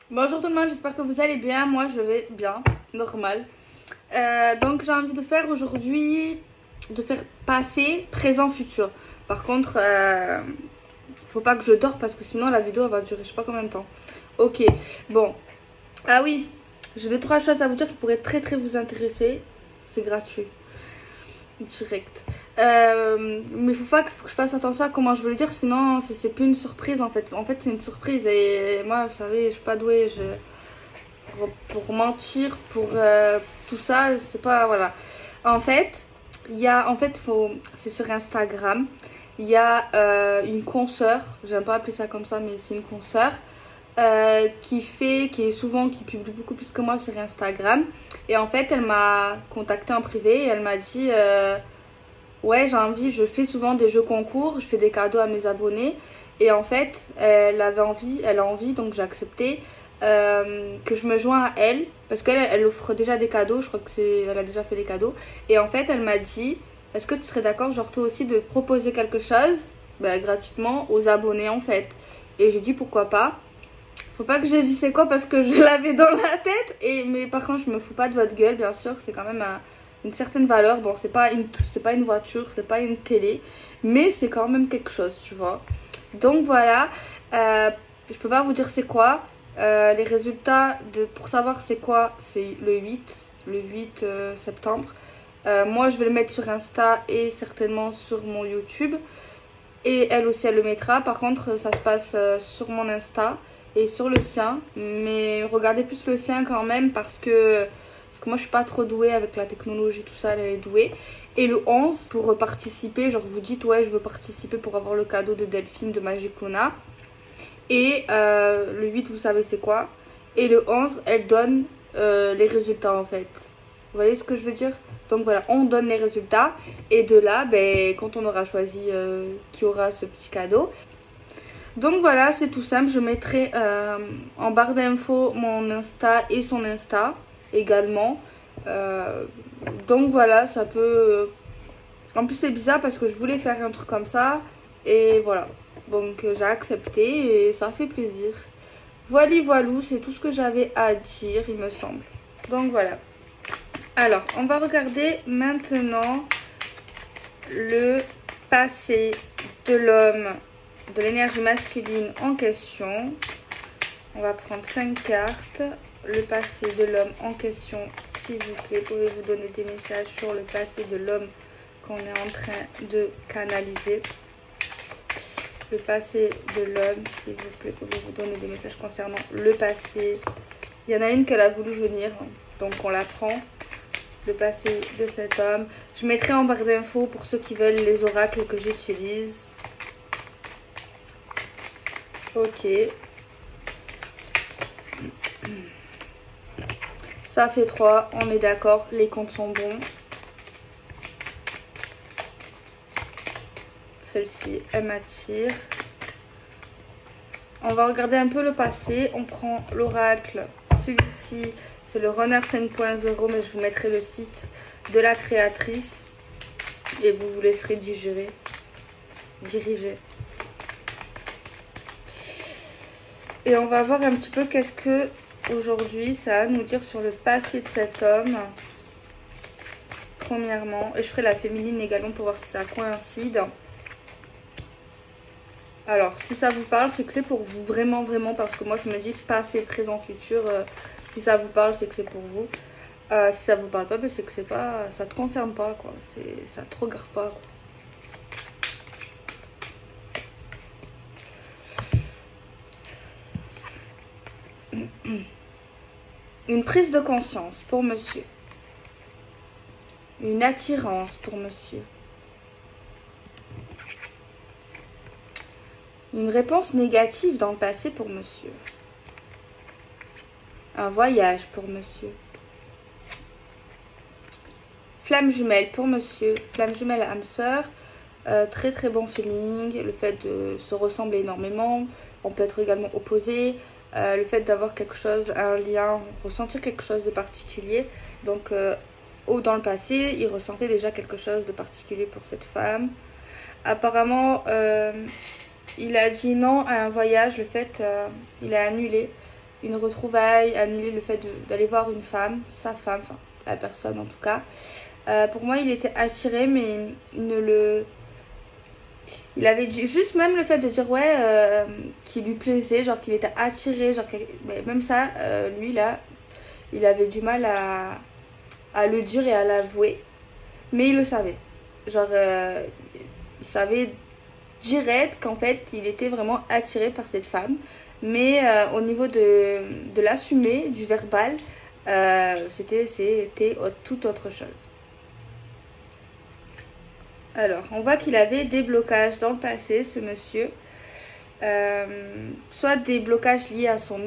Bonjour tout le monde, j'espère que vous allez bien. Moi je vais bien, normal. Donc j'ai envie de faire aujourd'hui, de faire passé, présent, futur. Par contre, faut pas que je dors parce que sinon la vidéo elle va durer je sais pas combien de temps. Ok, bon. Ah oui, j'ai deux trois choses à vous dire qui pourraient très vous intéresser. C'est gratuit. Direct. Mais faut que je fasse attention à comment je veux le dire, sinon c'est plus une surprise en fait. En fait c'est une surprise et moi vous savez je suis pas douée, pour mentir, pour tout ça, c'est pas voilà. En fait, c'est sur Instagram. Il y a une consoeur, j'aime pas appeler ça comme ça, mais c'est une consoeur qui publie beaucoup plus que moi sur Instagram. Et en fait, elle m'a contactée en privé et elle m'a dit ouais, je fais souvent des jeux concours, je fais des cadeaux à mes abonnés. Et en fait, elle a envie, donc j'ai accepté que je me joins à elle. Parce elle offre déjà des cadeaux, je crois elle a déjà fait des cadeaux. Et en fait, elle m'a dit, est-ce que tu serais d'accord, genre toi aussi, de proposer quelque chose, gratuitement, aux abonnés en fait. Et j'ai dit pourquoi pas. Faut pas que je dise c'est quoi parce que je l'avais dans la tête. Mais par contre, je me fous pas de votre gueule, bien sûr, c'est quand même une certaine valeur. Bon, c'est pas une voiture, c'est pas une télé, mais c'est quand même quelque chose, tu vois. Donc voilà, je peux pas vous dire c'est quoi. Les résultats pour savoir c'est quoi, c'est le 8 septembre. Moi, je vais le mettre sur Insta et certainement sur mon YouTube. Et elle aussi, elle le mettra. Par contre, ça se passe sur mon Insta et sur le sien. Mais regardez plus le sien quand même parce que moi, je suis pas trop douée avec la technologie, tout ça, elle est douée. Et le 11, pour participer, genre vous dites, ouais, je veux participer pour avoir le cadeau de Delphine de Magic Luna. Et le 8, vous savez c'est quoi. Et le 11, elle donne les résultats en fait. Vous voyez ce que je veux dire? Donc voilà, on donne les résultats. Et de là, quand on aura choisi qui aura ce petit cadeau. Donc voilà, c'est tout simple. Je mettrai en barre d'infos mon Insta et son Insta également. Donc voilà, ça peut... En plus c'est bizarre parce que je voulais faire un truc comme ça. Et voilà. Donc j'ai accepté et ça fait plaisir. Voilà, voilou, c'est tout ce que j'avais à dire, il me semble. Donc voilà. Alors, on va regarder maintenant le passé de l'homme, de l'énergie masculine en question. On va prendre 5 cartes. Le passé de l'homme en question, s'il vous plaît, pouvez-vous donner des messages sur le passé de l'homme qu'on est en train de canaliser. Le passé de l'homme, s'il vous plaît, pouvez-vous donner des messages concernant le passé. Il y en a une qu'elle a voulu venir, donc on la prend. Le passé de cet homme. Je mettrai en barre d'infos pour ceux qui veulent les oracles que j'utilise. Ok. Ça fait 3, on est d'accord, les comptes sont bons. Celle-ci, elle m'attire. On va regarder un peu le passé. On prend l'oracle. Celui-ci, c'est le Runner 5.0, mais je vous mettrai le site de la créatrice. Et vous vous laisserez diriger. Et on va voir un petit peu qu'est-ce que aujourd'hui ça va nous dire sur le passé de cet homme. Premièrement, et je ferai la féminine également pour voir si ça coïncide. Alors, si ça vous parle, c'est que c'est pour vous, vraiment, parce que moi je me dis passé, présent, futur. Si ça vous parle, c'est que c'est pour vous. Si ça vous parle pas, c'est que c'est pas, ça te concerne pas, quoi. Ça te regarde pas, quoi. Une prise de conscience pour monsieur. Une attirance pour monsieur. Une réponse négative dans le passé pour monsieur. Un voyage pour monsieur. Flamme jumelle pour monsieur. Flamme jumelle âme sœur. Très bon feeling. Le fait de se ressembler énormément. On peut être également opposé. Le fait d'avoir quelque chose, un lien, ressentir quelque chose de particulier. Donc, dans le passé, il ressentait déjà quelque chose de particulier pour cette femme. Apparemment, il a dit non à un voyage. Il a annulé. une retrouvaille, annuler le fait d'aller voir une femme, sa femme, enfin la personne en tout cas. Pour moi, il était attiré, mais il avait juste même le fait de dire ouais, qu'il lui plaisait, genre qu'il était attiré, genre mais même ça, lui là, il avait du mal à le dire et à l'avouer, mais il le savait. Genre, il savait direct qu'en fait, il était vraiment attiré par cette femme. Mais au niveau de l'assumer, du verbal, c'était tout autre chose. Alors, on voit qu'il avait des blocages dans le passé, ce monsieur. Soit des blocages liés à son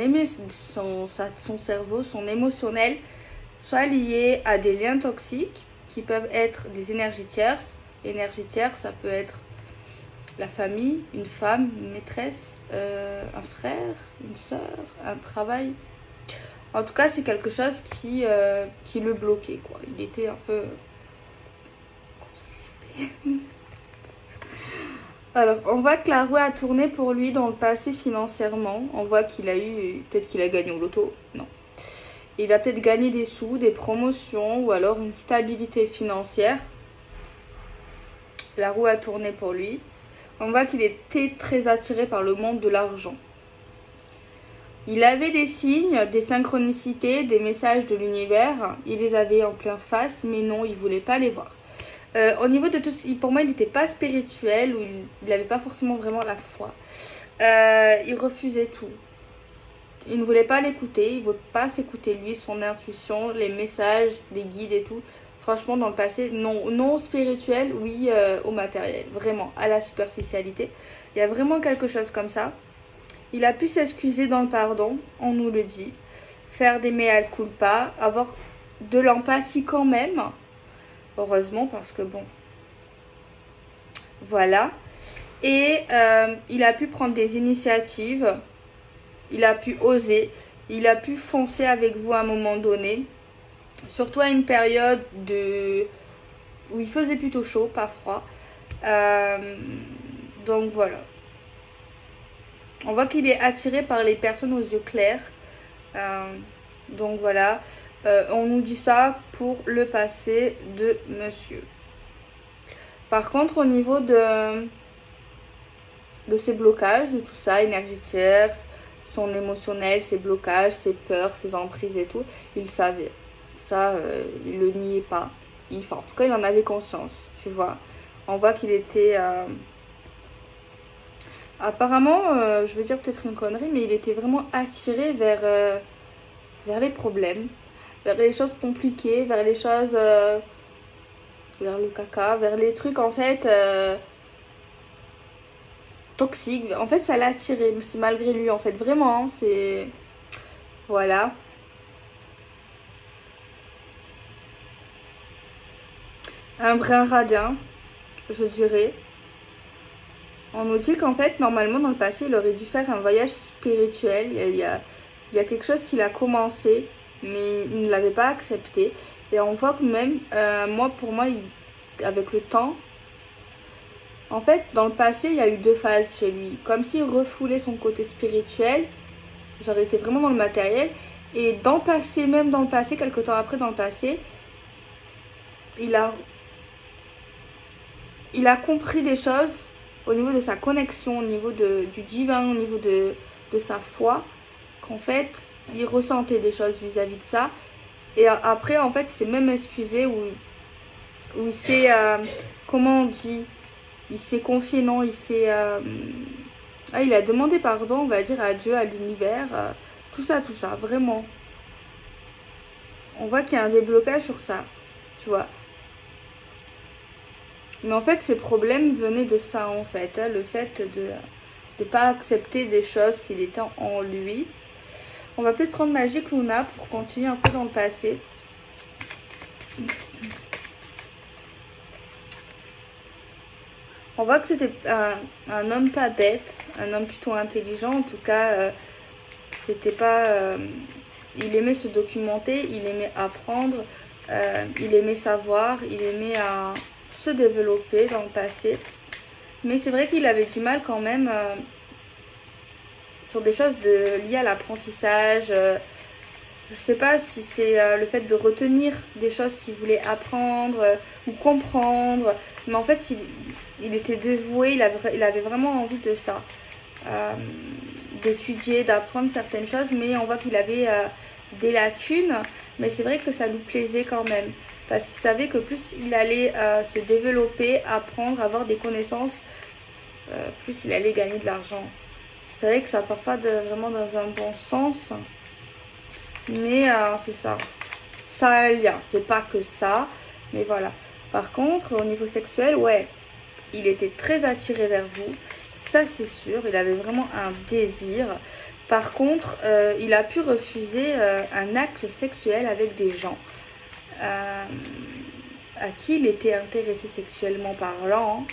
cerveau, son émotionnel, soit liés à des liens toxiques qui peuvent être des énergies tierces. Énergie tierce, ça peut être la famille, une femme, une maîtresse, un frère, une soeur, un travail. En tout cas, c'est quelque chose qui le bloquait, quoi. Il était un peu constipé. Alors, on voit que la roue a tourné pour lui dans le passé financièrement. On voit qu'il a eu, peut-être qu'il a gagné au loto, non. Il a peut-être gagné des sous, des promotions ou alors une stabilité financière. La roue a tourné pour lui. On voit qu'il était très attiré par le monde de l'argent. Il avait des signes, des synchronicités, des messages de l'univers. Il les avait en plein face, mais non, il ne voulait pas les voir. Au niveau de tout, pour moi, il n'était pas spirituel, ou il n'avait pas forcément vraiment la foi. Il refusait tout. Il ne voulait pas l'écouter, il ne voulait pas s'écouter lui, son intuition, les messages, les guides et tout. Franchement, dans le passé, non spirituel, oui au matériel, vraiment, à la superficialité. Il y a vraiment quelque chose comme ça. Il a pu s'excuser dans le pardon, on nous le dit. Faire des mea culpa, avoir de l'empathie quand même. Heureusement, parce que bon, voilà. Et il a pu prendre des initiatives. Il a pu oser. Il a pu foncer avec vous à un moment donné. Surtout à une période où il faisait plutôt chaud, pas froid. Donc voilà. On voit qu'il est attiré par les personnes aux yeux clairs. Donc voilà. On nous dit ça pour le passé de monsieur. Par contre, au niveau de ses blocages, de tout ça, énergie tierce, son émotionnel, ses blocages, ses peurs, ses emprises et tout, il savait. Ça, il le niait pas. Enfin, en tout cas, il en avait conscience, tu vois. On voit qu'il était... apparemment, je veux dire peut-être une connerie, mais il était vraiment attiré vers les problèmes, vers les choses compliquées, vers les choses... vers le caca, vers les trucs, en fait... toxiques. En fait, ça l'a attiré, c'est malgré lui, en fait. Vraiment, c'est... Voilà. Un brin radin, je dirais. On nous dit qu'en fait, normalement, dans le passé, il aurait dû faire un voyage spirituel. Il y a quelque chose qu'il a commencé, mais il ne l'avait pas accepté. Et on voit que même, pour moi, avec le temps, en fait, dans le passé, il y a eu deux phases chez lui. Comme s'il refoulait son côté spirituel, genre il était vraiment dans le matériel. Et dans le passé, même dans le passé, quelques temps après, dans le passé, il a compris des choses au niveau de sa connexion, au niveau du divin, au niveau de sa foi, qu'en fait, il ressentait des choses vis-à-vis de ça. Et après, en fait, il s'est même excusé, où il s'est, comment on dit, il s'est confié, non, il s'est... il a demandé pardon, on va dire, à Dieu, à l'univers, tout ça, vraiment. On voit qu'il y a un déblocage sur ça, tu vois. Mais en fait, ces problèmes venaient de ça, en fait. Hein, le fait de ne pas accepter des choses qu'il était en lui. On va peut-être prendre Magic Luna pour continuer un peu dans le passé. On voit que c'était un homme pas bête, un homme plutôt intelligent. En tout cas, c'était pas... il aimait se documenter, il aimait apprendre, il aimait savoir, il aimait se développer dans le passé. Mais c'est vrai qu'il avait du mal quand même sur des choses liées à l'apprentissage. Je sais pas si c'est le fait de retenir des choses qu'il voulait apprendre ou comprendre. Mais en fait, il était dévoué, il avait vraiment envie de ça. D'étudier, d'apprendre certaines choses. Mais on voit qu'il avait des lacunes. Mais c'est vrai que ça lui plaisait quand même. Parce qu'il savait que plus il allait se développer, apprendre, avoir des connaissances, plus il allait gagner de l'argent. C'est vrai que ça part pas vraiment dans un bon sens. Mais c'est ça. Ça a un lien. C'est pas que ça. Mais voilà. Par contre, au niveau sexuel, ouais. Il était très attiré vers vous. Ça, c'est sûr. Il avait vraiment un désir. Par contre, il a pu refuser un acte sexuel avec des gens à qui il était intéressé sexuellement parlant.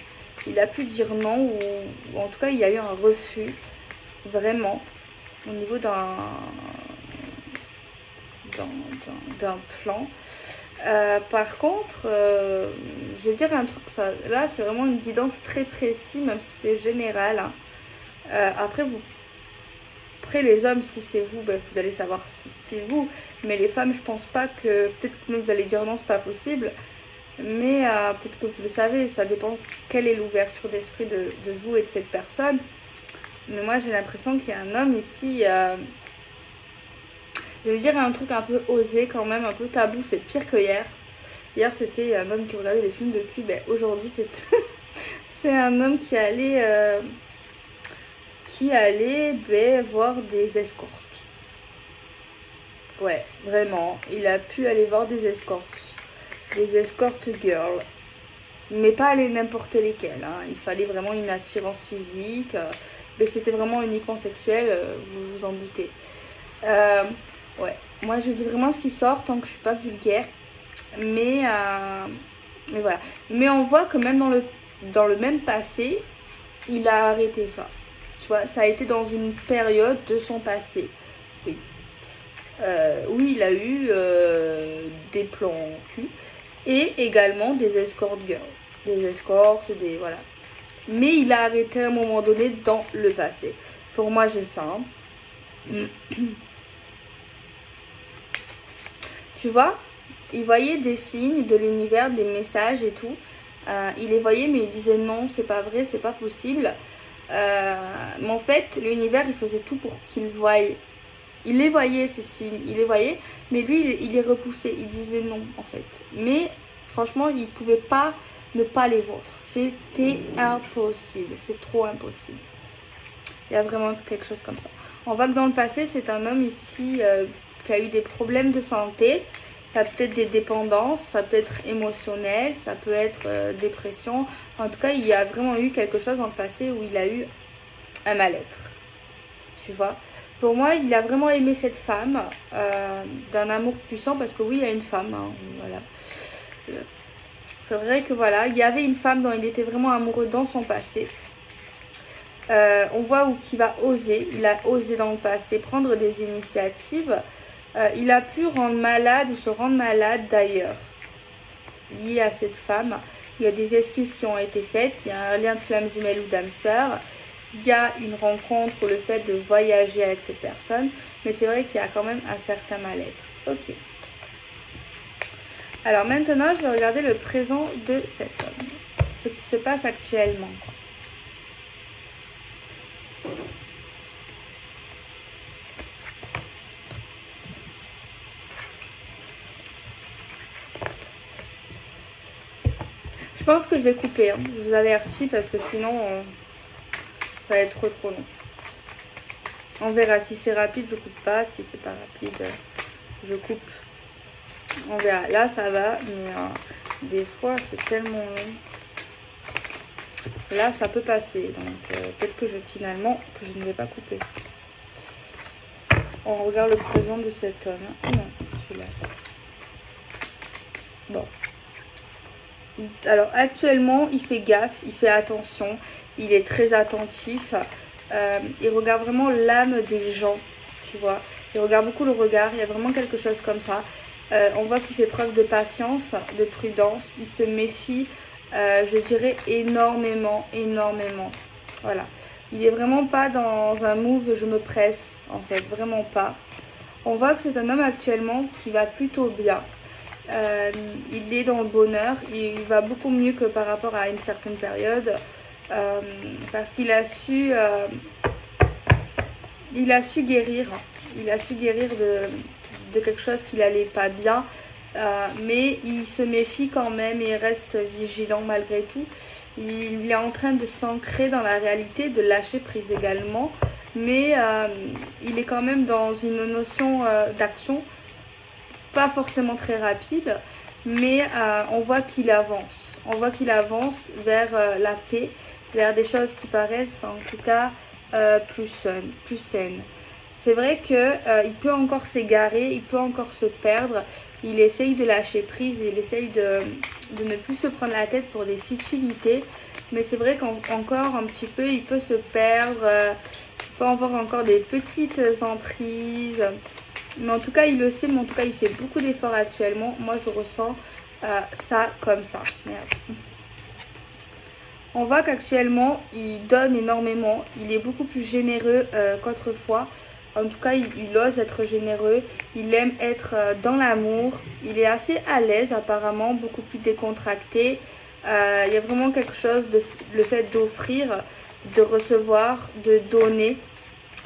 Il a pu dire non ou en tout cas, il y a eu un refus. Vraiment. Au niveau d'un plan. Par contre, je vais dire un truc, ça, là c'est vraiment une guidance très précise, même si c'est général. Hein. Après les hommes, si c'est vous, ben, vous allez savoir si c'est vous. Mais les femmes, je pense pas que, peut-être que vous allez dire non, c'est pas possible. Mais peut-être que vous le savez, ça dépend quelle est l'ouverture d'esprit de vous et de cette personne. Mais moi j'ai l'impression qu'il y a un homme ici... je vais dire un truc un peu osé quand même, un peu tabou, c'est pire que hier. Hier c'était un homme qui regardait des films de cul, ben, aujourd'hui c'est un homme qui allait ben, voir des escortes. Ouais, vraiment, il a pu aller voir des escortes girls. Mais pas aller n'importe lesquelles, hein. Il fallait vraiment une attirance physique, mais c'était vraiment uniquement sexuel, vous vous en doutez. Ouais, moi je dis vraiment ce qui sort tant que je suis pas vulgaire. Mais voilà. Mais on voit que même dans le même passé, il a arrêté ça. Tu vois, ça a été dans une période de son passé. Oui. Oui, il a eu des plans cul. Et également des escort girls. Des escorts, voilà. Mais il a arrêté à un moment donné dans le passé. Pour moi, j'ai ça. Hein. Tu vois, il voyait des signes de l'univers, des messages et tout. Il les voyait, mais il disait non, c'est pas vrai, c'est pas possible. Mais en fait, l'univers, il faisait tout pour qu'il voie. Il les voyait, ces signes, il les voyait. Mais lui, il les repoussait, il disait non, en fait. Mais franchement, il pouvait pas ne pas les voir. C'était impossible, c'est trop impossible. Il y a vraiment quelque chose comme ça. On voit que dans le passé, c'est un homme ici... qui a eu des problèmes de santé, ça peut être des dépendances, ça peut être émotionnel, ça peut être dépression. En tout cas, il y a vraiment eu quelque chose dans le passé où il a eu un mal-être. Tu vois. Pour moi, il a vraiment aimé cette femme d'un amour puissant parce que oui, il y a une femme. Hein, voilà. C'est vrai que voilà, il y avait une femme dont il était vraiment amoureux dans son passé. On voit où qu'il va oser. Il a osé dans le passé prendre des initiatives. Il a pu rendre malade ou se rendre malade d'ailleurs. Lié à cette femme. Il y a des excuses qui ont été faites. Il y a un lien de flamme jumelle ou d'âme sœur. Il y a une rencontre ou le fait de voyager avec cette personne. Mais c'est vrai qu'il y a quand même un certain mal-être. Ok. Alors maintenant, je vais regarder le présent de cet homme. Ce qui se passe actuellement. Je pense que je vais couper, hein. Je vous avertis parce que sinon ça va être trop long. On verra. Si c'est rapide, je coupe pas. Si c'est pas rapide, je coupe. On verra. Là, ça va, mais des fois, c'est tellement long. Là, ça peut passer. Donc, peut-être que finalement, que je ne vais pas couper. On regarde le présent de cet homme. Oh non, c'est celui-là. Bon. Alors, actuellement, il fait gaffe, il fait attention. Il est très attentif. Il regarde vraiment l'âme des gens, tu vois. Il regarde beaucoup le regard. Il y a vraiment quelque chose comme ça. On voit qu'il fait preuve de patience, de prudence. Il se méfie, je dirais, énormément. Voilà. Il est vraiment pas dans un move je me presse, en fait, vraiment pas. On voit que c'est un homme actuellement qui va plutôt bien. Il est dans le bonheur, il va beaucoup mieux que par rapport à une certaine période. Parce qu'il a su guérir. Il a su guérir de quelque chose qui n'allait pas bien. Mais il se méfie quand même et il reste vigilant malgré tout. Il est en train de s'ancrer dans la réalité, de lâcher prise également. Mais il est quand même dans une notion d'action, pas forcément très rapide, mais on voit qu'il avance. On voit qu'il avance vers la paix, vers des choses qui paraissent en tout cas plus saines. C'est vrai qu'il peut encore s'égarer, il peut encore se perdre. Il essaye de lâcher prise, il essaye de ne plus se prendre la tête pour des futilités. Mais c'est vrai qu'encore un petit peu, il peut se perdre. Il peut avoir encore des petites emprises. Mais en tout cas, il le sait, mais en tout cas, il fait beaucoup d'efforts actuellement. Moi, je ressens ça comme ça. Merde. On voit qu'actuellement, il donne énormément. Il est beaucoup plus généreux qu'autrefois. En tout cas, il ose être généreux. Il aime être dans l'amour. Il est assez à l'aise apparemment, beaucoup plus décontracté. Il y a vraiment quelque chose de le fait d'offrir, de recevoir, de donner.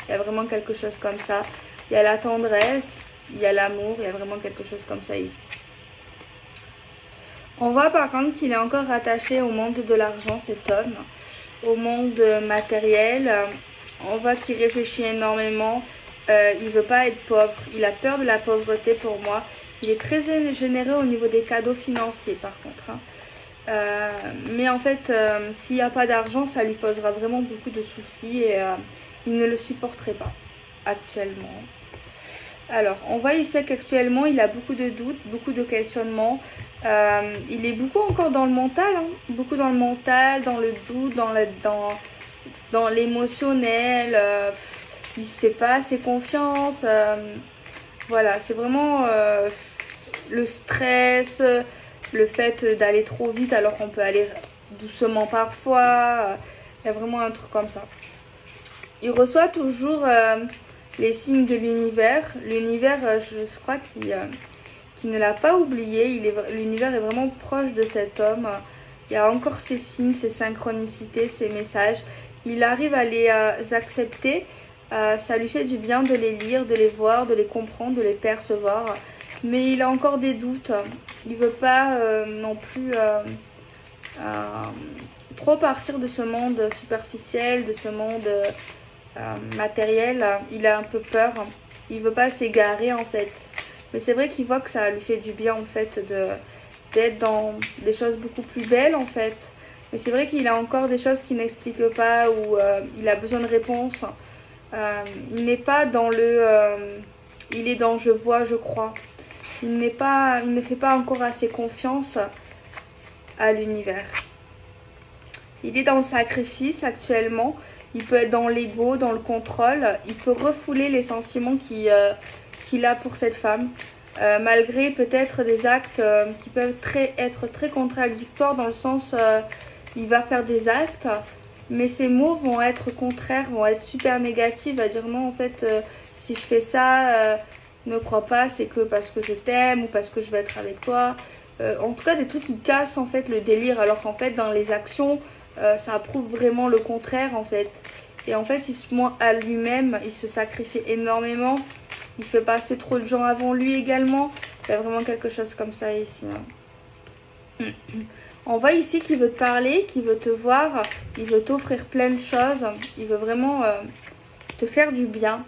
Il y a vraiment quelque chose comme ça. Il y a la tendresse, il y a l'amour, il y a vraiment quelque chose comme ça ici. On voit par contre qu'il est encore rattaché au monde de l'argent, cet homme, au monde matériel. On voit qu'il réfléchit énormément. Il ne veut pas être pauvre. Il a peur de la pauvreté pour moi. Il est très généreux au niveau des cadeaux financiers par contre. Mais en fait, s'il n'y a pas d'argent, ça lui posera vraiment beaucoup de soucis et il ne le supporterait pas actuellement. Alors, on voit ici qu'actuellement, il a beaucoup de doutes, beaucoup de questionnements. Il est beaucoup encore dans le mental, hein, beaucoup dans le mental, dans le doute, dans l'émotionnel. Il se fait pas assez confiance. Voilà, c'est vraiment le stress, le fait d'aller trop vite alors qu'on peut aller doucement parfois. Il y a vraiment un truc comme ça. Il reçoit toujours les signes de l'univers. L'univers, je crois qu'il ne l'a pas oublié. L'univers est vraiment proche de cet homme. Il y a encore ces signes, ces synchronicités, ces messages. Il arrive à les accepter. Ça lui fait du bien de les lire, de les voir, de les comprendre, de les percevoir. Mais il a encore des doutes. Il ne veut pas non plus trop partir de ce monde superficiel, de ce monde matériel. Il a un peu peur. Il ne veut pas s'égarer en fait. Mais c'est vrai qu'il voit que ça lui fait du bien en fait d'être dans des choses beaucoup plus belles en fait. Mais c'est vrai qu'il a encore des choses qu'il n'explique pas ou il a besoin de réponses. Il n'est pas dans il est dans je vois, je crois. Il ne fait pas encore assez confiance à l'univers. Il est dans le sacrifice actuellement. Il peut être dans l'ego, dans le contrôle. Il peut refouler les sentiments qu'il a pour cette femme. Malgré peut-être des actes qui peuvent être très contradictoires dans le sens il va faire des actes. Mais ces mots vont être contraires, vont être super négatifs. Il va dire non en fait si je fais ça... ne crois pas, c'est que parce que je t'aime ou parce que je vais être avec toi. En tout cas, des trucs qui cassent en fait le délire, alors qu'en fait, dans les actions, ça prouve vraiment le contraire en fait. Et en fait, il se ment à lui-même, il se sacrifie énormément. Il fait passer trop de gens avant lui également. Il y a vraiment quelque chose comme ça ici. Hein. On voit ici qu'il veut te parler, qu'il veut te voir, il veut t'offrir plein de choses. Il veut vraiment te faire du bien,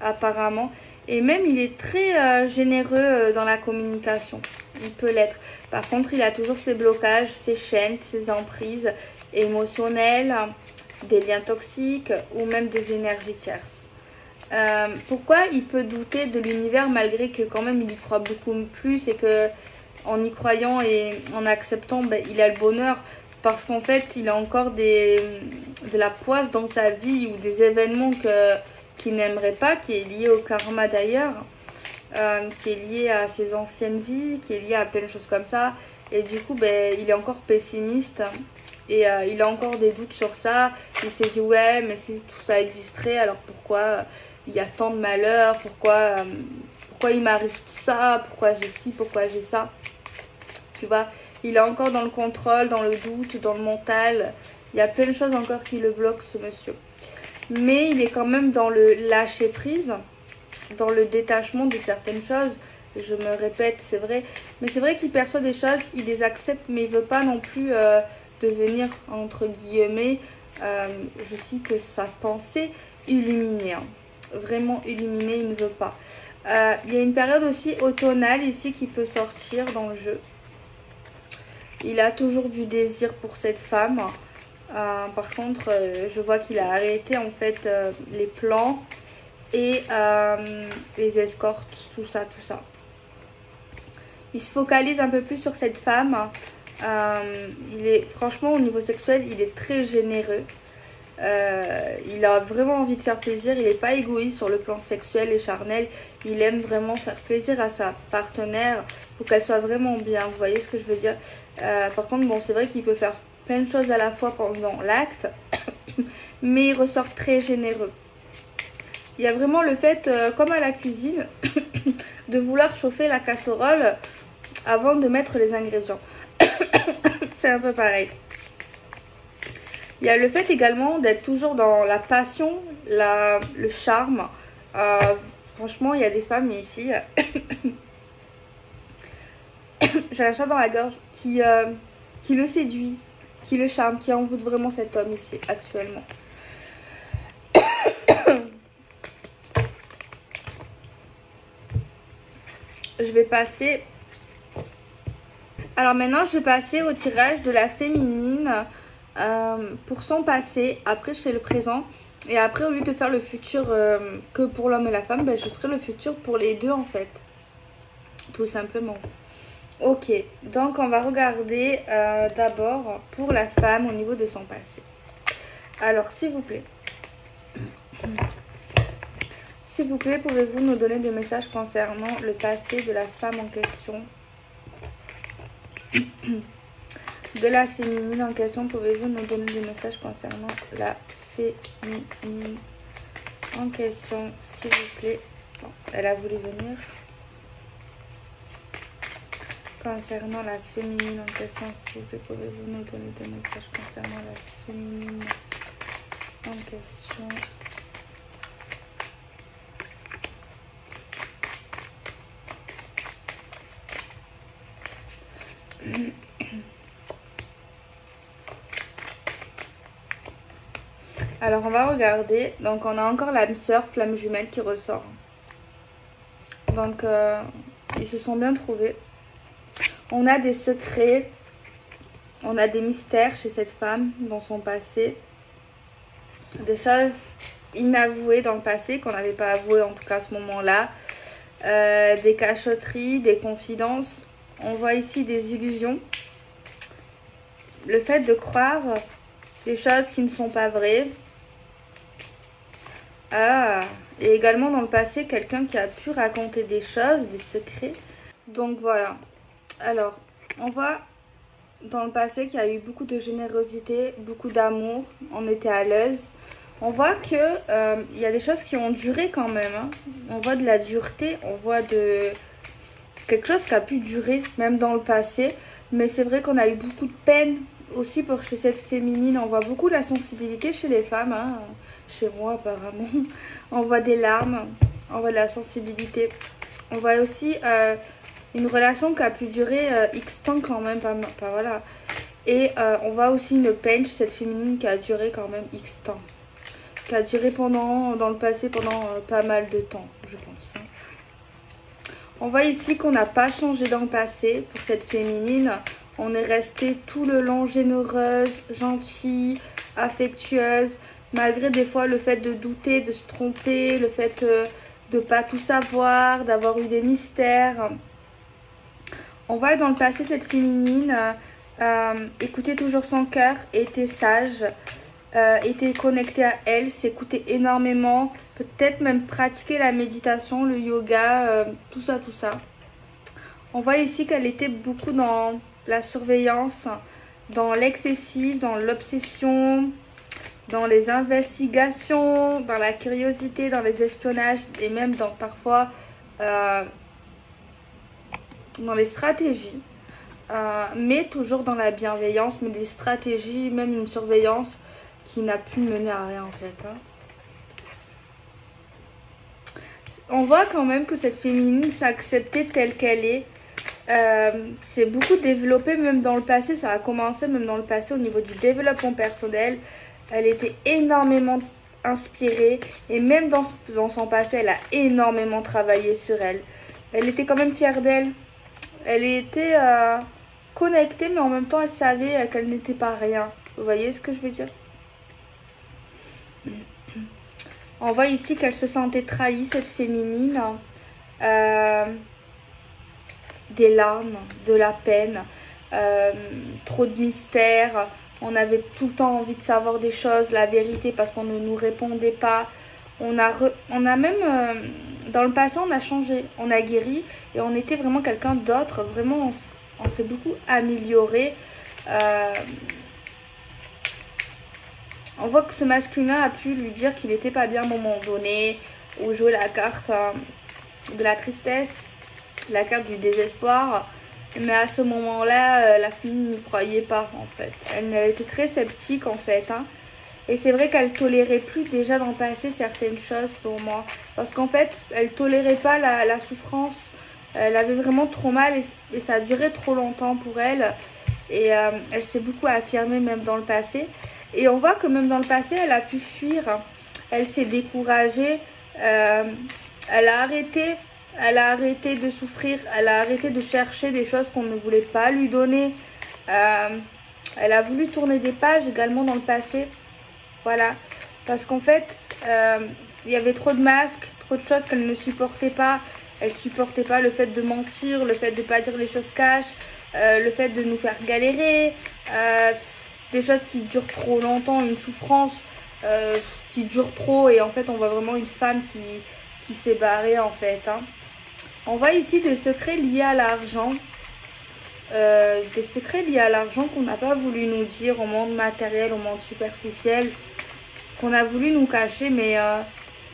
apparemment. Et même, il est très généreux dans la communication. Il peut l'être. Par contre, il a toujours ses blocages, ses chaînes, ses emprises émotionnelles, des liens toxiques ou même des énergies tierces. Pourquoi il peut douter de l'univers malgré que quand même il y croit beaucoup plus et que en y croyant et en acceptant, ben, il a le bonheur parce qu'en fait, il a encore de la poisse dans sa vie ou des événements qu'il n'aimerait pas, qui est lié au karma d'ailleurs, qui est lié à ses anciennes vies, qui est lié à plein de choses comme ça. Et du coup, ben, il est encore pessimiste Et il a encore des doutes sur ça. Il s'est dit ouais, mais si tout ça existerait, alors pourquoi il y a tant de malheur, pourquoi il m'arrive ça, pourquoi j'ai ci, pourquoi j'ai ça. Tu vois, il est encore dans le contrôle, dans le doute, dans le mental. Il y a plein de choses encore qui le bloquent, ce monsieur. Mais il est quand même dans le lâcher prise, dans le détachement de certaines choses. Je me répète, c'est vrai. Mais c'est vrai qu'il perçoit des choses, il les accepte, mais il veut pas non plus devenir, entre guillemets, je cite sa pensée, illuminée. Hein. Vraiment illuminé, il ne veut pas. Il y a une période aussi automnale ici qui peut sortir dans le jeu. Il a toujours du désir pour cette femme. Par contre, je vois qu'il a arrêté en fait les plans et les escortes, tout ça, tout ça. Il se focalise un peu plus sur cette femme. Franchement, au niveau sexuel, il est très généreux. Il a vraiment envie de faire plaisir. Il n'est pas égoïste sur le plan sexuel et charnel. Il aime vraiment faire plaisir à sa partenaire pour qu'elle soit vraiment bien. Vous voyez ce que je veux dire? Par contre, bon, c'est vrai qu'il peut faire plein de choses à la fois pendant l'acte, mais il ressort très généreux. Il y a vraiment le fait, comme à la cuisine, de vouloir chauffer la casserole avant de mettre les ingrédients. C'est un peu pareil. Il y a le fait également d'être toujours dans la passion, le charme. Franchement, il y a des femmes ici, j'ai un chat dans la gorge, qui le séduisent, qui le charment, qui envoûtent vraiment cet homme ici actuellement. Je vais passer... Alors maintenant, je vais passer au tirage de la féminine pour son passé. Après, je fais le présent. Et après, au lieu de faire le futur que pour l'homme et la femme, ben, je ferai le futur pour les deux en fait. Tout simplement. Ok, donc on va regarder d'abord pour la femme au niveau de son passé. Alors, s'il vous plaît. S'il vous plaît, pouvez-vous nous donner des messages concernant le passé de la femme en question? De la féminine en question, pouvez-vous nous donner des messages concernant la féminine en question, s'il vous plaît? Bon, elle a voulu venir. Concernant la féminine en question, s'il vous plaît, pouvez-vous nous donner des messages concernant la féminine en question? Alors on va regarder. Donc on a encore l'âme sœur, flamme jumelle qui ressort. Donc ils se sont bien trouvés. On a des secrets, on a des mystères chez cette femme dans son passé. Des choses inavouées dans le passé qu'on n'avait pas avouées en tout cas à ce moment-là. Des cachotteries, des confidences. On voit ici des illusions. Le fait de croire des choses qui ne sont pas vraies. Et également dans le passé, quelqu'un qui a pu raconter des choses, des secrets. Donc voilà. Alors, on voit dans le passé qu'il y a eu beaucoup de générosité, beaucoup d'amour. On était à l'aise. On voit que il y a des choses qui ont duré quand même. Hein. On voit de la dureté, on voit de quelque chose qui a pu durer même dans le passé. Mais c'est vrai qu'on a eu beaucoup de peine aussi pour chez cette féminine. On voit beaucoup la sensibilité chez les femmes. Hein. Chez moi apparemment. On voit des larmes, on voit de la sensibilité. On voit aussi une relation qui a pu durer X temps quand même. Pas voilà. Et on voit aussi une peine chez cette féminine qui a duré quand même X temps. Qui a duré dans le passé pendant pas mal de temps, je pense. Hein. On voit ici qu'on n'a pas changé dans le passé pour cette féminine. On est resté tout le long généreuse, gentille, affectueuse. Malgré des fois le fait de douter, de se tromper, le fait de ne pas tout savoir, d'avoir eu des mystères. On voit dans le passé cette féminine écouter toujours son cœur, était sage, était connectée à elle, s'écouter énormément, peut-être même pratiquer la méditation, le yoga, tout ça, tout ça. On voit ici qu'elle était beaucoup dans la surveillance, dans l'excessif, dans l'obsession, dans les investigations, dans la curiosité, dans les espionnages et même dans parfois dans les stratégies. Mais toujours dans la bienveillance, mais des stratégies, même une surveillance qui n'a pu mener à rien en fait. On voit quand même que cette féminine s'est acceptée telle qu'elle est. C'est beaucoup développé même dans le passé, ça a commencé même dans le passé au niveau du développement personnel. Elle était énormément inspirée et même dans son passé, elle a énormément travaillé sur elle. Elle était quand même fière d'elle. Elle était connectée, mais en même temps, elle savait qu'elle n'était pas rien. Vous voyez ce que je veux dire? On voit ici qu'elle se sentait trahie, cette féminine. Des larmes, de la peine, trop de mystère. On avait tout le temps envie de savoir des choses, la vérité, parce qu'on ne nous répondait pas. On a même, dans le passé, on a changé, on a guéri et on était vraiment quelqu'un d'autre. Vraiment, on s'est beaucoup amélioré. On voit que ce masculin a pu lui dire qu'il n'était pas bien à un moment donné, ou jouer la carte de la tristesse, la carte du désespoir. Mais à ce moment-là, la fille ne croyait pas en fait. Elle était très sceptique en fait. Et c'est vrai qu'elle tolérait plus déjà dans le passé certaines choses pour moi. Parce qu'en fait, elle tolérait pas la souffrance. Elle avait vraiment trop mal et ça a duré trop longtemps pour elle. Et elle s'est beaucoup affirmée même dans le passé. Et on voit que même dans le passé, elle a pu fuir. Elle s'est découragée. Elle a arrêté de souffrir. Elle a arrêté de chercher des choses qu'on ne voulait pas lui donner. Elle a voulu tourner des pages également dans le passé. Voilà. Parce qu'en fait, il y avait trop de masques, trop de choses qu'elle ne supportait pas. Elle supportait pas le fait de mentir, le fait de ne pas dire les choses cash, le fait de nous faire galérer, des choses qui durent trop longtemps, une souffrance qui dure trop. Et en fait, on voit vraiment une femme qui s'est barrée en fait. On voit ici des secrets liés à l'argent. Des secrets liés à l'argent qu'on n'a pas voulu nous dire au monde matériel, au monde superficiel, qu'on a voulu nous cacher, mais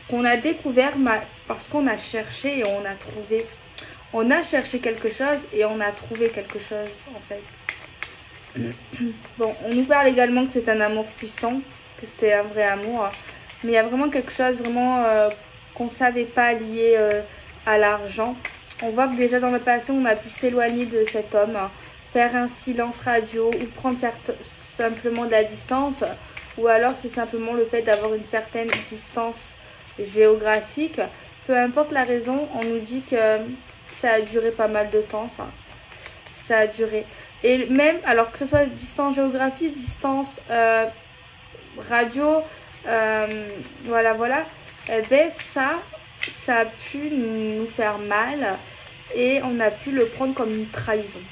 qu'on a découvert parce qu'on a cherché et on a trouvé. On a cherché quelque chose et on a trouvé quelque chose en fait. Bon, on nous parle également que c'est un amour puissant, que c'était un vrai amour, mais il y a vraiment quelque chose vraiment qu'on ne savait pas lié à l'argent. On voit que déjà dans le passé, on a pu s'éloigner de cet homme, faire un silence radio ou prendre simplement de la distance. Ou alors c'est simplement le fait d'avoir une certaine distance géographique. Peu importe la raison, on nous dit que ça a duré pas mal de temps, ça. Ça a duré. Et même, alors que ce soit distance géographique, distance radio, voilà. Eh ben ça a pu nous faire mal et on a pu le prendre comme une trahison.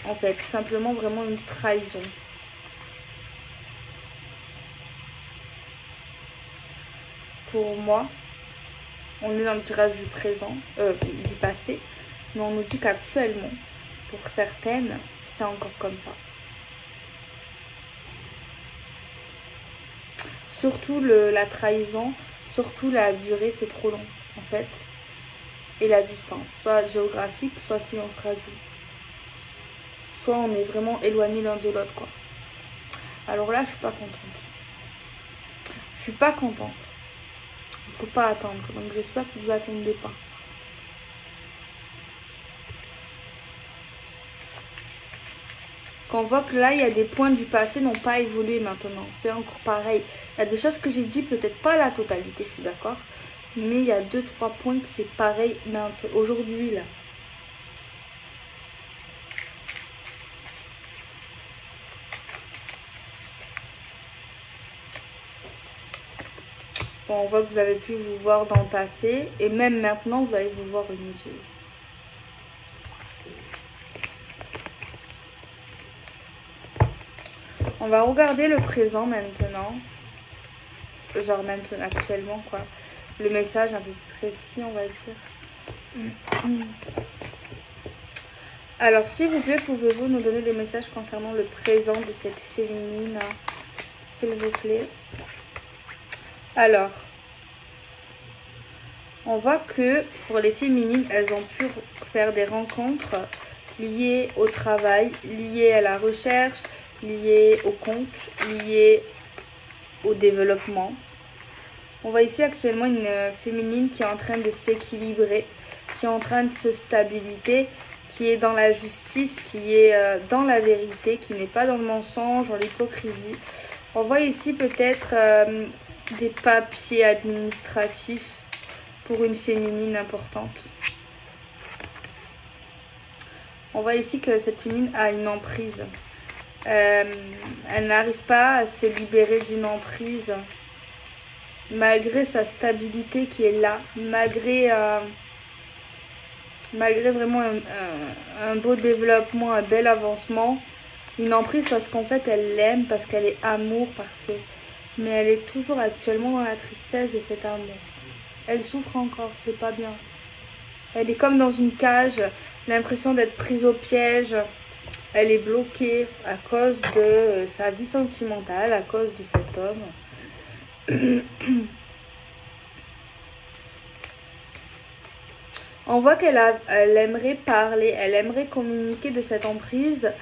En fait, simplement vraiment une trahison. Pour moi, on est dans le tirage du présent, du passé, mais on nous dit qu'actuellement, pour certaines, c'est encore comme ça. Surtout la trahison, surtout la durée, c'est trop long en fait. Et la distance, soit géographique, soit silence radio. Soit on est vraiment éloigné l'un de l'autre quoi. Alors là, je suis pas contente. Je suis pas contente. Il faut pas attendre. Donc j'espère que vous attendez pas. Qu'on voit que là, il y a des points du passé n'ont pas évolué maintenant. C'est encore pareil. Il y a des choses que j'ai dit, peut-être pas la totalité, je suis d'accord. Mais il y a 2-3 points que c'est pareil aujourd'hui là. Bon, on voit que vous avez pu vous voir dans le passé. Et même maintenant, vous allez vous voir une chose. On va regarder le présent maintenant. Genre maintenant, actuellement, quoi. Le message un peu plus précis, on va dire. Alors, s'il vous plaît, pouvez-vous nous donner des messages concernant le présent de cette féminine, s'il vous plaît? Alors, on voit que pour les féminines, elles ont pu faire des rencontres liées au travail, liées à la recherche, liées au compte, liées au développement. On voit ici actuellement une féminine qui est en train de s'équilibrer, qui est en train de se stabiliser, qui est dans la justice, qui est dans la vérité, qui n'est pas dans le mensonge, dans l'hypocrisie. On voit ici peut-être des papiers administratifs pour une féminine importante. On voit ici que cette féminine a une emprise. Elle n'arrive pas à se libérer d'une emprise malgré sa stabilité qui est là, malgré vraiment un beau développement, un bel avancement. Une emprise parce qu'en fait elle l'aime, parce qu'elle est amour, mais elle est toujours actuellement dans la tristesse de cet amour. Elle souffre encore, c'est pas bien. Elle est comme dans une cage, l'impression d'être prise au piège. Elle est bloquée à cause de sa vie sentimentale, à cause de cet homme. On voit qu'elle aimerait parler, elle aimerait communiquer de cette emprise,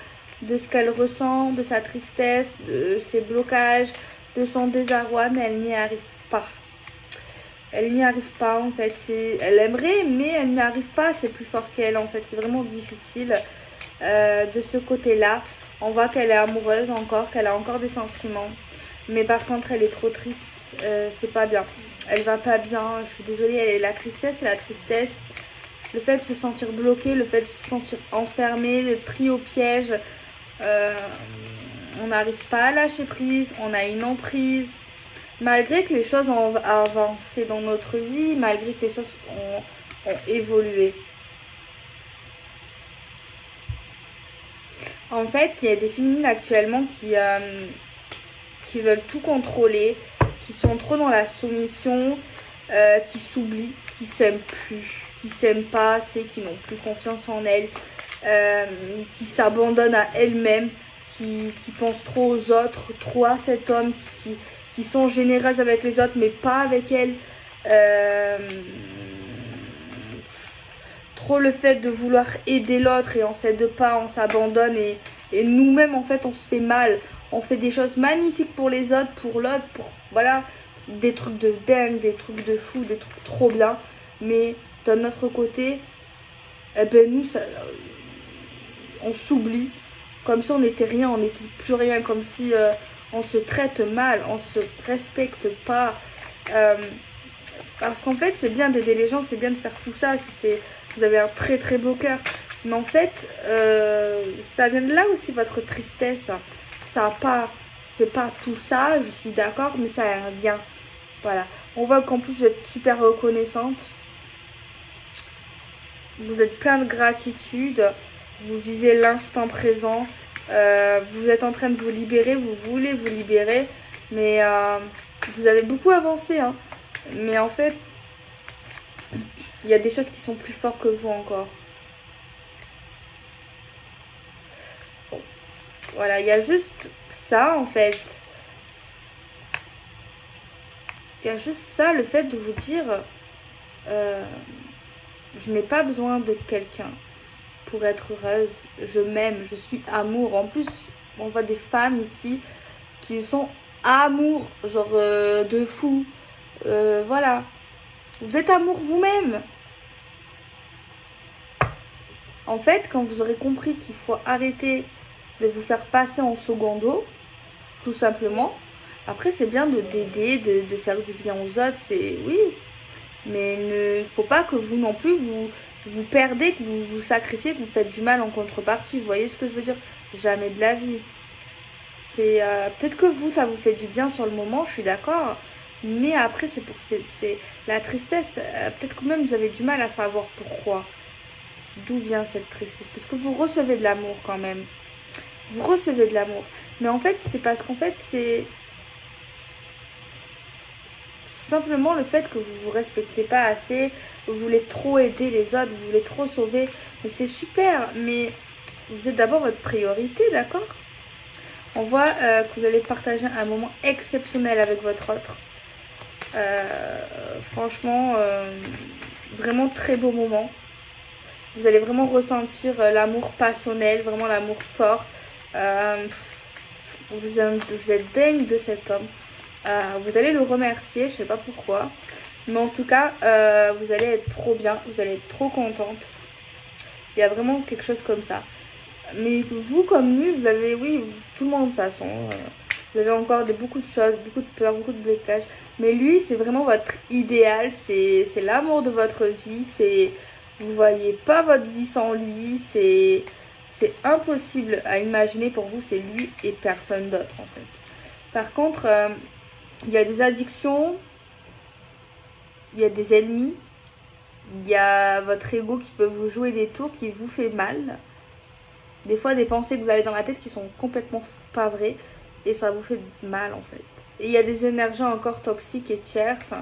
de ce qu'elle ressent, de sa tristesse, de ses blocages, de son désarroi, mais elle n'y arrive pas. Elle n'y arrive pas en fait. Elle aimerait, mais elle n'y arrive pas. C'est plus fort qu'elle en fait. C'est vraiment difficile de ce côté-là. On voit qu'elle est amoureuse encore, qu'elle a encore des sentiments. Mais par contre, elle est trop triste. C'est pas bien. Elle va pas bien. Je suis désolée. Elle est la tristesse, c'est la tristesse. Le fait de se sentir bloqué, le fait de se sentir enfermé, pris au piège. On n'arrive pas à lâcher prise. On a une emprise. Malgré que les choses ont avancé dans notre vie, malgré que les choses ont évolué. En fait, il y a des féminines actuellement qui veulent tout contrôler, qui sont trop dans la soumission, qui s'oublient, qui s'aiment plus, qui s'aiment pas assez, qui n'ont plus confiance en elles, qui s'abandonnent à elles-mêmes, qui pensent trop aux autres, trop à cet homme, qui sont généreuses avec les autres mais pas avec elles. Trop le fait de vouloir aider l'autre et on s'aide pas, on s'abandonne et nous-mêmes en fait on se fait mal. On fait des choses magnifiques pour les autres, pour l'autre, voilà, des trucs de dingue, des trucs de fou, des trucs trop bien. Mais d'un autre côté, eh ben nous, on s'oublie. Comme si on n'était rien, on n'était plus rien, comme si on se traite mal, on se respecte pas. Parce qu'en fait, c'est bien d'aider les gens, c'est bien de faire tout ça. Vous avez un très très beau cœur. Mais en fait, ça vient de là aussi votre tristesse. C'est pas tout ça, je suis d'accord, mais ça vient. Voilà. On voit qu'en plus vous êtes super reconnaissante. Vous êtes plein de gratitude. Vous vivez l'instant présent. Vous êtes en train de vous libérer. Vous voulez vous libérer. Mais vous avez beaucoup avancé. Hein. Mais en fait, il y a des choses qui sont plus fortes que vous encore. Bon. Voilà, il y a juste ça en fait. Il y a juste ça, le fait de vous dire je n'ai pas besoin de quelqu'un pour être heureuse. Je m'aime, je suis amour. En plus, on voit des femmes ici qui sont amour, genre de fou. Voilà. Vous êtes amour vous-même. En fait, quand vous aurez compris qu'il faut arrêter de vous faire passer en secondo, tout simplement. Après, c'est bien d'aider, de faire du bien aux autres, c'est oui. Mais il ne faut pas que vous non plus, vous perdez, que vous vous sacrifiez, que vous faites du mal en contrepartie. Vous voyez ce que je veux dire? Jamais de la vie. C'est peut-être que vous, ça vous fait du bien sur le moment, je suis d'accord. Mais après, c'est la tristesse. Peut-être que même vous avez du mal à savoir pourquoi. D'où vient cette tristesse? Parce que vous recevez de l'amour quand même. Vous recevez de l'amour. Mais en fait, c'est parce qu'en fait, simplement le fait que vous vous respectez pas assez, vous voulez trop aider les autres, vous voulez trop sauver. Mais c'est super, mais vous êtes d'abord votre priorité, d'accord? On voit que vous allez partager un moment exceptionnel avec votre autre. Franchement, vraiment très beau moment. Vous allez vraiment ressentir l'amour passionnel, vraiment l'amour fort. Vous êtes dingue de cet homme. Vous allez le remercier, je sais pas pourquoi. Mais en tout cas, vous allez être trop bien, vous allez être trop contente. Il y a vraiment quelque chose comme ça. Mais vous, comme lui, vous avez, oui, tout le monde de toute façon. Vous avez encore beaucoup de choses, beaucoup de peur, beaucoup de blocages. Mais lui, c'est vraiment votre idéal. C'est l'amour de votre vie. Vous voyez pas votre vie sans lui. C'est impossible à imaginer pour vous. C'est lui et personne d'autre, en fait. Par contre, il y a des addictions. Il y a des ennemis. Il y a votre ego qui peut vous jouer des tours, qui vous fait mal. Des fois, des pensées que vous avez dans la tête qui sont complètement pas vraies. Et ça vous fait mal en fait. Et il y a des énergies encore toxiques et tierces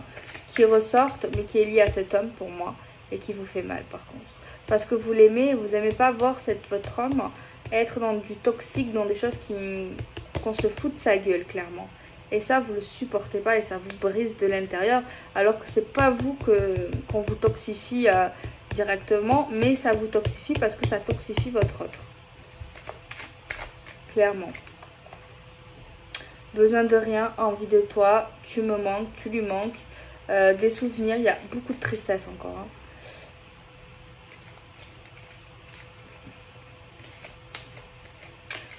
qui ressortent, mais qui est liée à cet homme pour moi. Et qui vous fait mal par contre. Parce que vous l'aimez, vous n'aimez pas voir votre homme être dans du toxique, dans des choses qu'on se fout de sa gueule clairement. Et ça, vous le supportez pas et ça vous brise de l'intérieur. Alors que c'est pas vous qu'on vous toxifie directement, mais ça vous toxifie parce que ça toxifie votre autre. Clairement. Besoin de rien, envie de toi, tu me manques, tu lui manques. Des souvenirs, il y a beaucoup de tristesse encore. Hein.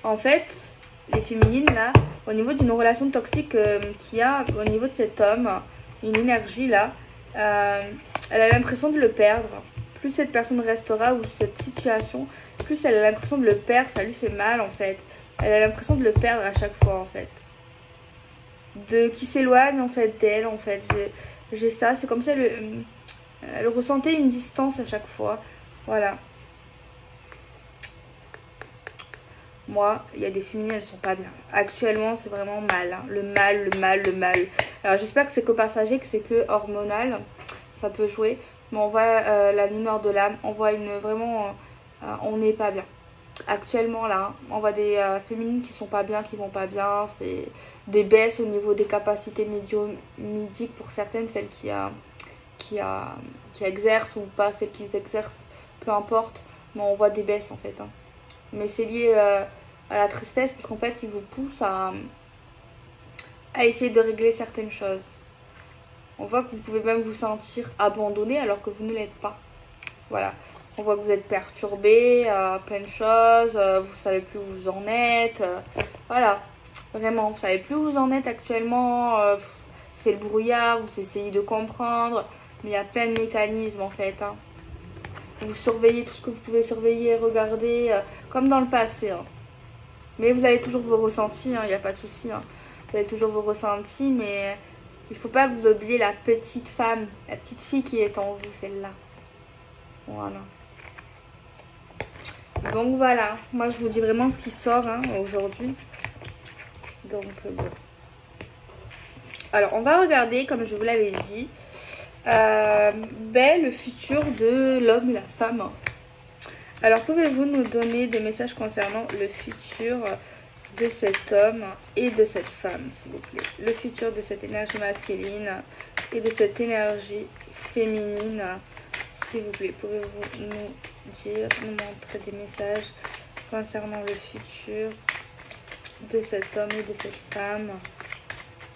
En fait, les féminines là, au niveau d'une relation toxique qu'il y a au niveau de cet homme, une énergie là, elle a l'impression de le perdre. Plus cette personne restera ou cette situation, plus elle a l'impression de le perdre, ça lui fait mal en fait. Elle a l'impression de le perdre à chaque fois en fait. Qui s'éloigne en fait d'elle en fait. J'ai ça, c'est comme si elle ressentait une distance à chaque fois. Voilà. Moi, il y a des féminines, elles sont pas bien. Actuellement, c'est vraiment mal. Hein. Le mal, le mal, le mal. Alors, j'espère que c'est que passager, que c'est que hormonal. Ça peut jouer. Mais on voit la lumière de l'âme. On voit vraiment... on n'est pas bien. Actuellement, là, hein, on voit des féminines qui sont pas bien, qui vont pas bien. C'est des baisses au niveau des capacités médiumniques pour certaines. Celles qui exercent ou pas, celles qui exercent, peu importe. Mais on voit des baisses, en fait. Hein. Mais c'est lié à la tristesse parce qu'en fait, il vous pousse à essayer de régler certaines choses. On voit que vous pouvez même vous sentir abandonné alors que vous ne l'êtes pas. Voilà. On voit que vous êtes perturbé, plein de choses, vous savez plus où vous en êtes. Voilà. Vraiment, vous savez plus où vous en êtes actuellement. C'est le brouillard, vous essayez de comprendre. Mais il y a plein de mécanismes en fait. Hein. Vous surveillez tout ce que vous pouvez surveiller, regarder, comme dans le passé. Hein. Mais vous avez toujours vos ressentis, il n'y a pas de souci. Hein. Vous avez toujours vos ressentis, mais il ne faut pas que vous oubliez la petite femme, la petite fille qui est en vous, celle-là. Voilà. Donc voilà, moi je vous dis vraiment ce qui sort hein, aujourd'hui. Donc bon. Alors on va regarder, comme je vous l'avais dit, le futur de l'homme et la femme. Alors pouvez-vous nous donner des messages concernant le futur de cet homme et de cette femme, s'il vous plaît. Le futur de cette énergie masculine et de cette énergie féminine, s'il vous plaît. Pouvez-vous nous montrer des messages concernant le futur de cet homme et de cette femme?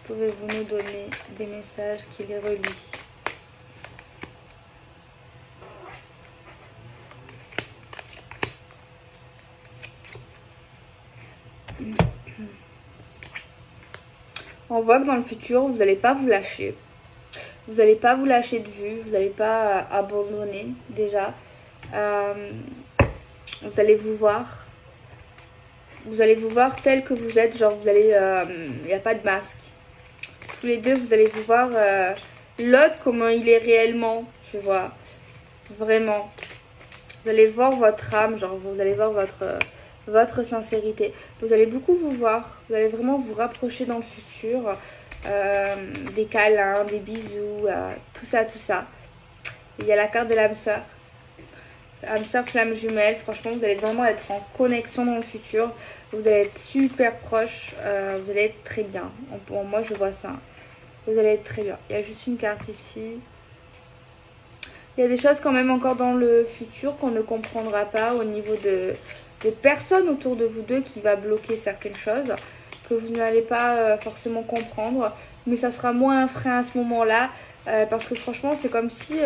Pouvez-vous nous donner des messages qui les relient? On voit que dans le futur, vous n'allez pas vous lâcher. Vous n'allez pas vous lâcher de vue. Vous n'allez pas abandonner déjà. Vous allez vous voir. Vous allez vous voir tel que vous êtes. Genre, vous allez... Il n'y a pas de masque. Tous les deux, vous allez vous voir l'autre comment il est réellement. Tu vois. Vraiment. Vous allez voir votre âme. Genre, vous allez voir votre sincérité. Vous allez beaucoup vous voir. Vous allez vraiment vous rapprocher dans le futur. des câlins, des bisous, tout ça, tout ça. Il y a la carte de l'âme sœur. Âme sœur, flamme jumelle. Franchement, vous allez vraiment être en connexion dans le futur. Vous allez être super proche. Vous allez être très bien. Pour moi, je vois ça. Vous allez être très bien. Il y a juste une carte ici. Il y a des choses quand même encore dans le futur qu'on ne comprendra pas au niveau des personnes autour de vous deux qui va bloquer certaines choses que vous n'allez pas forcément comprendre. Mais ça sera moins un frein à ce moment-là parce que franchement, c'est comme si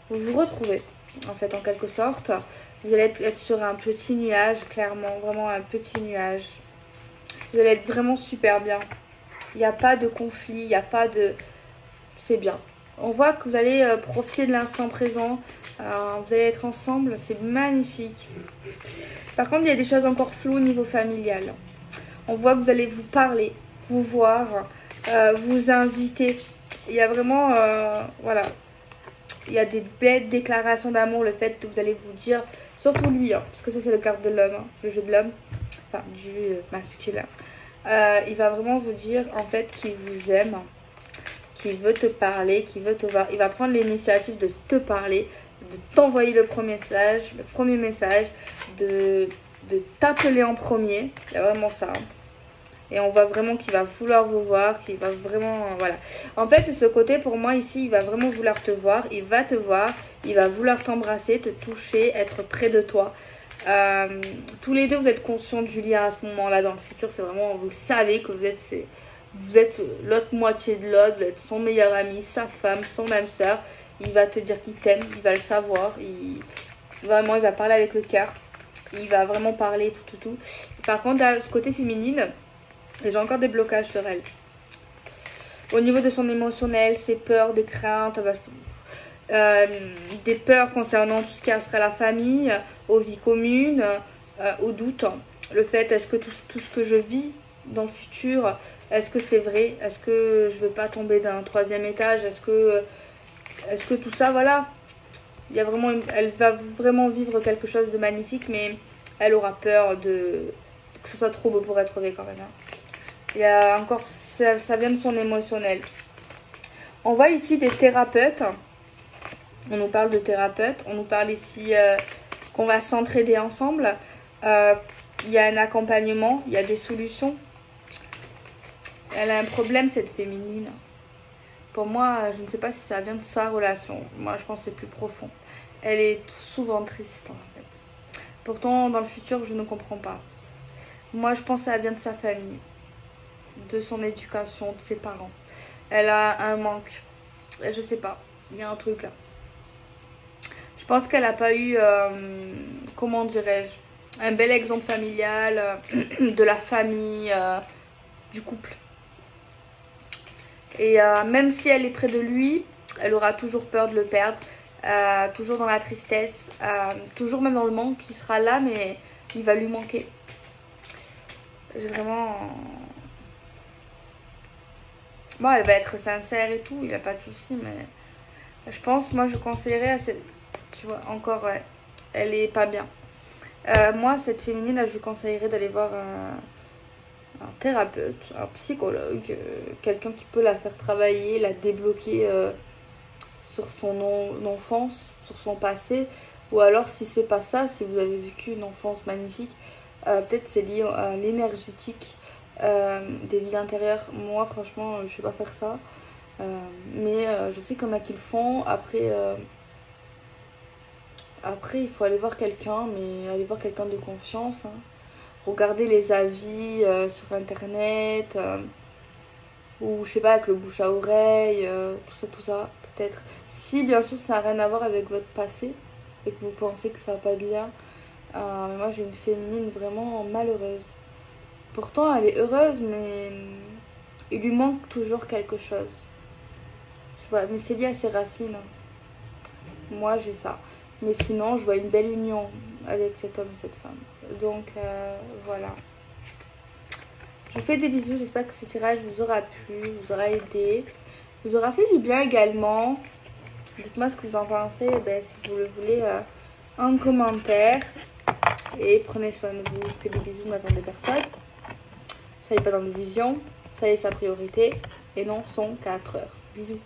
vous vous retrouvez en fait en quelque sorte. Vous allez être sur un petit nuage, clairement, vraiment un petit nuage. Vous allez être vraiment super bien. Il n'y a pas de conflit, il n'y a pas de... C'est bien. On voit que vous allez profiter de l'instant présent. Vous allez être ensemble. C'est magnifique. Par contre, il y a des choses encore floues au niveau familial. On voit que vous allez vous parler, vous voir, vous inviter. Il y a vraiment... voilà. Il y a des belles déclarations d'amour. Le fait que vous allez vous dire... Surtout lui, hein, parce que ça, c'est le carte de l'homme. Hein, c'est le jeu de l'homme. Enfin, du masculin. Il va vraiment vous dire, en fait, qu'il vous aime. Qu'il veut te parler, qu'il veut te voir. Il va prendre l'initiative de te parler, de t'envoyer le premier message, de t'appeler en premier. Il y a vraiment ça. Et on voit vraiment qu'il va vouloir vous voir, qu'il va vraiment... voilà. En fait, de ce côté, pour moi, ici, il va vraiment vouloir te voir. Il va te voir, il va vouloir t'embrasser, te toucher, être près de toi. Tous les deux, vous êtes conscients du lien à ce moment-là dans le futur. C'est vraiment... Vous savez que vous êtes l'autre moitié de l'autre, vous êtes son meilleur ami, sa femme, son âme sœur. Il va te dire qu'il t'aime, il va le savoir. Vraiment, il va parler avec le cœur. Il va vraiment parler tout. Par contre, à ce côté féminine, j'ai encore des blocages sur elle. Au niveau de son émotionnel, ses peurs, des craintes, des peurs concernant tout ce qui serait la famille, aux vies communes, aux doutes. Le fait, est-ce que tout ce que je vis dans le futur, est-ce que c'est vrai? Est-ce que je ne vais pas tomber d'un 3e étage? Est-ce que tout ça, voilà. Il y a vraiment elle va vraiment vivre quelque chose de magnifique, mais elle aura peur que ce soit trop beau pour être vrai quand même. Hein. Il y a encore, ça vient de son émotionnel. On voit ici des thérapeutes. On nous parle de thérapeutes. On nous parle ici qu'on va s'entraider ensemble. Il y a un accompagnement, il y a des solutions. Elle a un problème, cette féminine. Pour moi, je ne sais pas si ça vient de sa relation. Moi, je pense que c'est plus profond. Elle est souvent triste, en fait. Pourtant, dans le futur, je ne comprends pas. Moi, je pense que ça vient de sa famille, de son éducation, de ses parents. Elle a un manque. Je sais pas. Il y a un truc là. Je pense qu'elle n'a pas eu, comment dirais-je, un bel exemple familial, de la famille, du couple. Et même si elle est près de lui, elle aura toujours peur de le perdre, toujours dans la tristesse, toujours même dans le manque. Il sera là, mais il va lui manquer. J'ai vraiment... Bon, elle va être sincère et tout, il n'y a pas de souci, mais je pense, moi, je conseillerais à cette... Tu vois, encore, ouais, elle est pas bien. Moi, cette féminine, là, je lui conseillerais d'aller voir un thérapeute, un psychologue, quelqu'un qui peut la faire travailler, la débloquer sur son enfance, sur son passé. Ou alors, si c'est pas ça, si vous avez vécu une enfance magnifique, peut-être c'est lié à l'énergétique des vies intérieures. Moi, franchement, je sais pas faire ça. Mais je sais qu'il y en a qui le font. Après, il faut aller voir quelqu'un, mais aller voir quelqu'un de confiance. Hein. Regardez les avis sur internet, ou je sais pas, avec le bouche à oreille, tout ça, peut-être. Si bien sûr ça n'a rien à voir avec votre passé et que vous pensez que ça n'a pas de lien. Mais moi j'ai une féminine vraiment malheureuse. Pourtant elle est heureuse, mais il lui manque toujours quelque chose. Je sais pas, mais c'est lié à ses racines. Moi j'ai ça. Mais sinon je vois une belle union avec cet homme et cette femme. Donc voilà. Je vous fais des bisous, j'espère que ce tirage vous aura plu, vous aura aidé, vous aura fait du bien également. Dites-moi ce que vous en pensez, si vous le voulez, en commentaire. Et prenez soin de vous, je vous fais des bisous, n'attendez personne. Soyez pas dans l'illusion, soyez sa priorité. et non son 4 heures. Bisous.